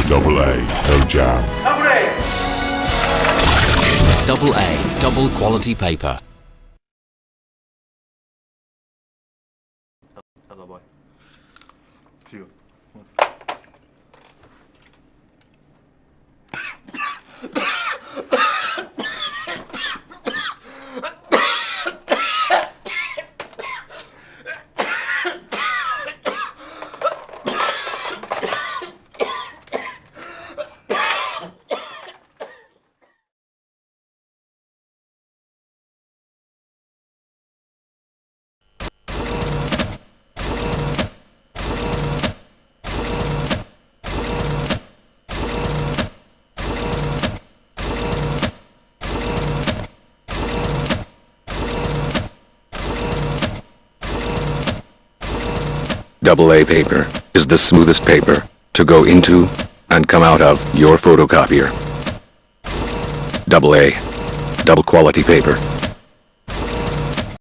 Double A, no jam. Double A, double quality paper. Hello, boy. See you. Double A paper is the smoothest paper to go into and come out of your photocopier. Double A, double quality paper.